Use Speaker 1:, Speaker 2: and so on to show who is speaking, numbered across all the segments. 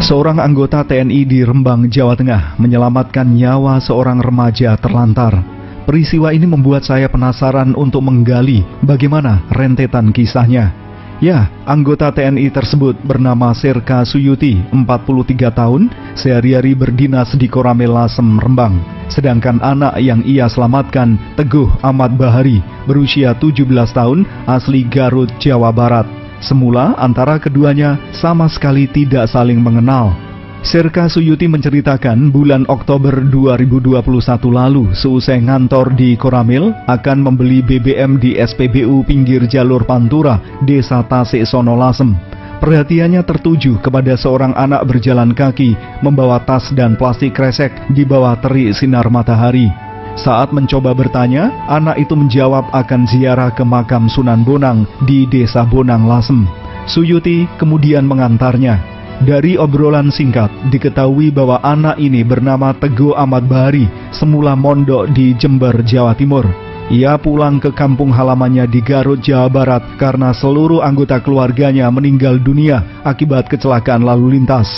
Speaker 1: Seorang anggota TNI di Rembang, Jawa Tengah menyelamatkan nyawa seorang remaja terlantar. Peristiwa ini membuat saya penasaran untuk menggali bagaimana rentetan kisahnya. Ya, anggota TNI tersebut bernama Serka Suyuti, 43 tahun, sehari-hari berdinas di Koramil Lasem, Rembang. Sedangkan anak yang ia selamatkan, Teguh Ahmad Bahari, berusia 17 tahun, asli Garut, Jawa Barat. Semula antara keduanya sama sekali tidak saling mengenal. Serka Suyuti menceritakan bulan Oktober 2021 lalu seusai ngantor di Koramil akan membeli BBM di SPBU pinggir jalur Pantura, Desa Tasik Sono Lasem. Perhatiannya tertuju kepada seorang anak berjalan kaki membawa tas dan plastik kresek di bawah terik sinar matahari. Saat mencoba bertanya, anak itu menjawab akan ziarah ke makam Sunan Bonang di Desa Bonang Lasem. Suyuti kemudian mengantarnya. Dari obrolan singkat, diketahui bahwa anak ini bernama Teguh Ahmad Bahari, semula mondok di Jember, Jawa Timur. Ia pulang ke kampung halamannya di Garut, Jawa Barat karena seluruh anggota keluarganya meninggal dunia akibat kecelakaan lalu lintas.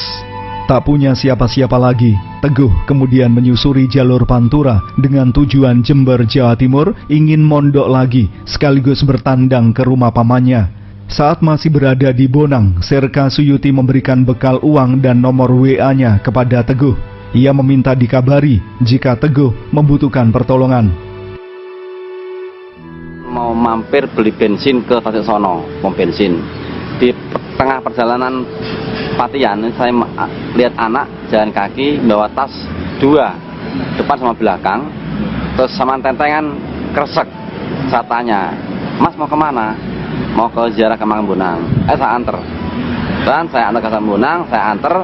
Speaker 1: Tak punya siapa-siapa lagi, Teguh kemudian menyusuri jalur Pantura dengan tujuan Jember, Jawa Timur, ingin mondok lagi sekaligus bertandang ke rumah pamannya. Saat masih berada di Bonang, Serka Suyuti memberikan bekal uang dan nomor WA-nya kepada Teguh. Ia meminta dikabari jika Teguh membutuhkan pertolongan.
Speaker 2: Mau mampir beli bensin ke Tasik Sono, pom bensin. Di tengah perjalanan Patian, saya lihat anak jalan kaki bawa tas dua, depan sama belakang, terus sama tentengan kresek. Saya tanya, "Mas mau kemana?" "Mau ke ziarah ke makam Bonang." Saya anter. Dan saya antar ke makam Bonang, saya anter.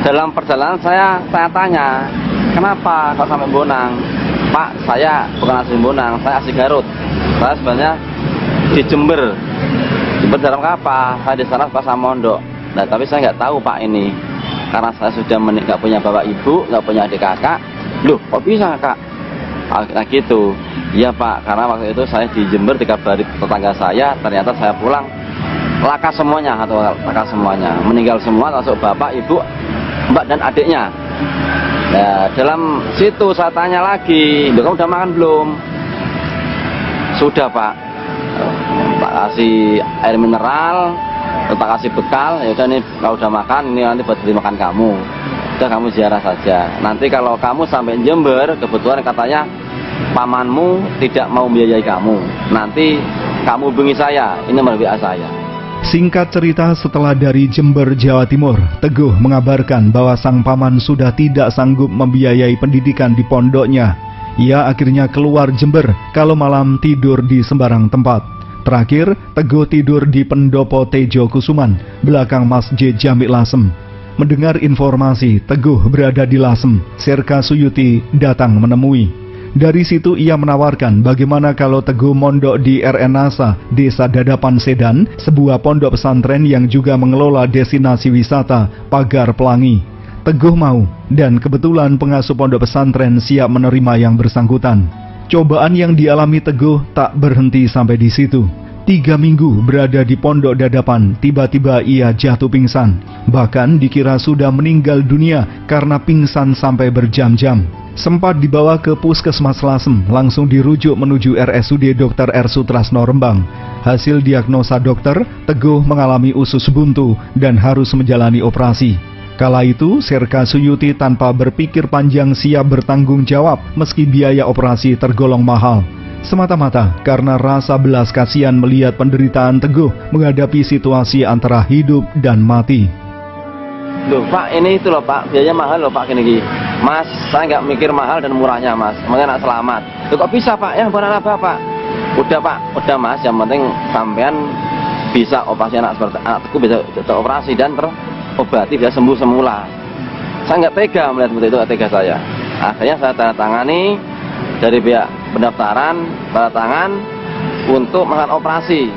Speaker 2: Dalam perjalanan saya tanya, "Kenapa kok sampai Bonang?" "Pak, saya bukan asli Bonang, saya asli Garut. Saya sebenarnya di Jember. Jember dalam apa? Saya di sana pas mondok." Nah, tapi saya nggak tahu Pak ini, karena saya sudah nggak punya bapak ibu, nggak punya adik kakak. "Loh, kok bisa Kak?" Nah gitu. "Iya Pak, karena waktu itu saya di Jember dikabari tetangga saya, ternyata saya pulang laka semuanya atau laka semuanya, meninggal semua termasuk bapak, ibu, mbak dan adiknya." Nah, dalam situ saya tanya lagi, "Kamu udah makan belum?" "Sudah Pak, tak kasih air mineral, tak kasih bekal, ya udah nih kalau udah makan ini nanti buat beli makan kamu. Udah kamu ziarah saja. Nanti kalau kamu sampai Jember, kebetulan katanya pamanmu tidak mau membiayai kamu. Nanti kamu hubungi saya, ini nomor WA saya."
Speaker 1: Singkat cerita, setelah dari Jember, Jawa Timur, Teguh mengabarkan bahwa sang paman sudah tidak sanggup membiayai pendidikan di pondoknya. Ia akhirnya keluar Jember kalau malam tidur di sembarang tempat. Terakhir, Teguh tidur di Pendopo Tejo Kusuman, belakang Masjid Jami Lasem. Mendengar informasi Teguh berada di Lasem, Serka Suyuti datang menemui. Dari situ ia menawarkan bagaimana kalau Teguh mondok di RNasa, Desa Dadapan Sedan, sebuah pondok pesantren yang juga mengelola destinasi wisata Pagar Pelangi. Teguh mau, dan kebetulan pengasuh pondok pesantren siap menerima yang bersangkutan. Cobaan yang dialami Teguh tak berhenti sampai di situ. 3 minggu berada di pondok Dadapan, tiba-tiba ia jatuh pingsan. Bahkan dikira sudah meninggal dunia karena pingsan sampai berjam-jam. Sempat dibawa ke Puskesmas Lasem, langsung dirujuk menuju RSUD Dr. R. Sutrasno Rembang. Hasil diagnosa dokter, Teguh mengalami usus buntu dan harus menjalani operasi. Kala itu, Serka Suyuti tanpa berpikir panjang siap bertanggung jawab meski biaya operasi tergolong mahal. Semata-mata karena rasa belas kasihan melihat penderitaan Teguh menghadapi situasi antara hidup dan mati.
Speaker 2: "Loh Pak, ini itu loh Pak, biayanya mahal loh Pak gini. Mas, saya nggak mikir mahal dan murahnya Mas, makanya anak selamat." "Loh kok bisa Pak? Yang benar apa Pak?" "Udah Pak, udah Mas, yang penting sampean bisa operasi anak seperti anak Teguh bisa operasi dan terobati bisa sembuh semula." Saya nggak tega melihat seperti itu, nggak tega saya. Akhirnya saya tanda tangani dari pihak pendaftaran, tanda tangan untuk melakukan operasi.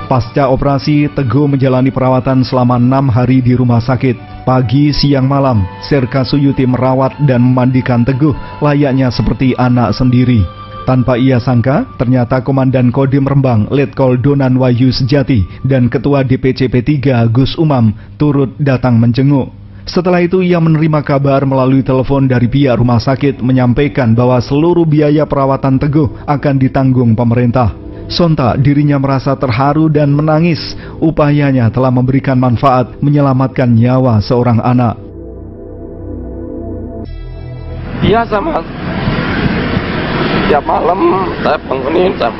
Speaker 1: Pasca operasi, Teguh menjalani perawatan selama 6 hari di rumah sakit. Pagi, siang, malam, Serka Suyuti merawat dan memandikan Teguh layaknya seperti anak sendiri. Tanpa ia sangka, ternyata Komandan Kodim Rembang, Letkol Donan Wahyu Sejati, dan Ketua DPC P3 Gus Umam turut datang menjenguk. Setelah itu ia menerima kabar melalui telepon dari pihak rumah sakit menyampaikan bahwa seluruh biaya perawatan Teguh akan ditanggung pemerintah. Sontak dirinya merasa terharu dan menangis. Upayanya telah memberikan manfaat menyelamatkan nyawa seorang anak.
Speaker 2: Biasa mas, tiap malam saya bangunin, saya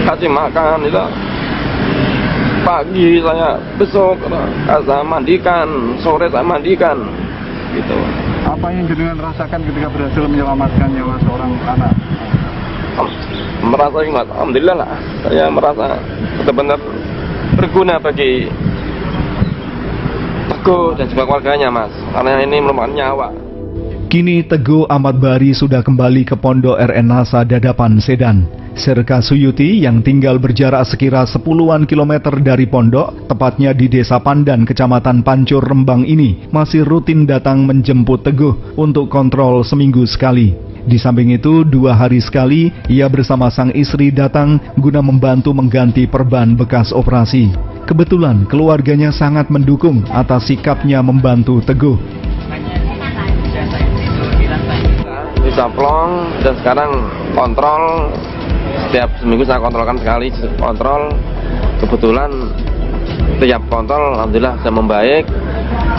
Speaker 2: kasih makan, itu pagi saya besok saya mandikan, sore saya mandikan, gitu.
Speaker 3: Apa yang jenengan rasakan ketika berhasil menyelamatkan nyawa seorang anak?
Speaker 2: Merasa ingat, alhamdulillah lah, saya merasa benar-benar berguna bagi Teguh dan juga keluarganya mas, karena ini merupakan nyawa.
Speaker 1: Kini Teguh Ahmad Bari sudah kembali ke Pondok RN Nasa Dadapan Sedan. Serka Suyuti yang tinggal berjarak sekira 10-an kilometer dari pondok, tepatnya di Desa Pandan, Kecamatan Pancur, Rembang ini, masih rutin datang menjemput Teguh untuk kontrol seminggu sekali. Di samping itu, 2 hari sekali, ia bersama sang istri datang guna membantu mengganti perban bekas operasi. Kebetulan keluarganya sangat mendukung atas sikapnya membantu Teguh.
Speaker 2: Bisa plong dan sekarang kontrol. Setiap seminggu saya kontrolkan sekali, kontrol. Kebetulan setiap kontrol alhamdulillah saya membaik.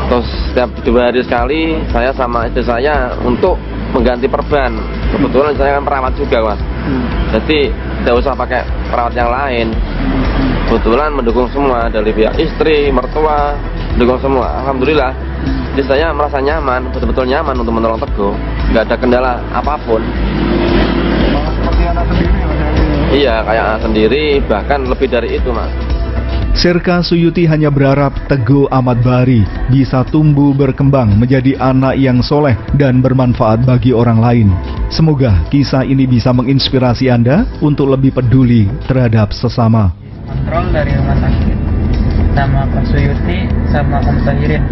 Speaker 2: Terus setiap 2 hari sekali saya sama istri saya untuk mengganti perban. Kebetulan saya kan perawat juga mas, jadi tidak usah pakai perawat yang lain. Kebetulan mendukung semua dari pihak istri, mertua, mendukung semua. Alhamdulillah. Jadi saya merasa nyaman, betul-betul nyaman untuk menolong Teguh. Nggak ada kendala apapun.
Speaker 3: Seperti anak sendiri mas?
Speaker 2: Iya, kayak anak sendiri, bahkan lebih dari itu mas.
Speaker 1: Serka Suyuti hanya berharap Teguh Ahmad Bari bisa tumbuh berkembang menjadi anak yang soleh dan bermanfaat bagi orang lain. Semoga kisah ini bisa menginspirasi Anda untuk lebih peduli terhadap sesama.
Speaker 4: Kontrol dari rumah sakit sama Pak Suyuti sama Om Tahirin.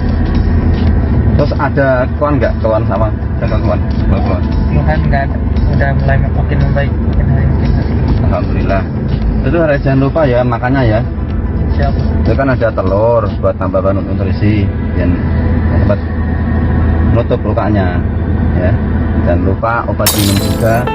Speaker 3: Terus ada keluhan nggak? Keluhan sama keluhan?
Speaker 4: Keluhan nggak ada, udah mulai makin membaik, makin hari makin hari.
Speaker 3: Alhamdulillah. Itu harus jangan lupa ya makannya ya.
Speaker 4: Siap.
Speaker 3: Itu kan ada telur buat tambah nutrisi dan dapat menutup lukanya ya. Dan lupa obat minum juga.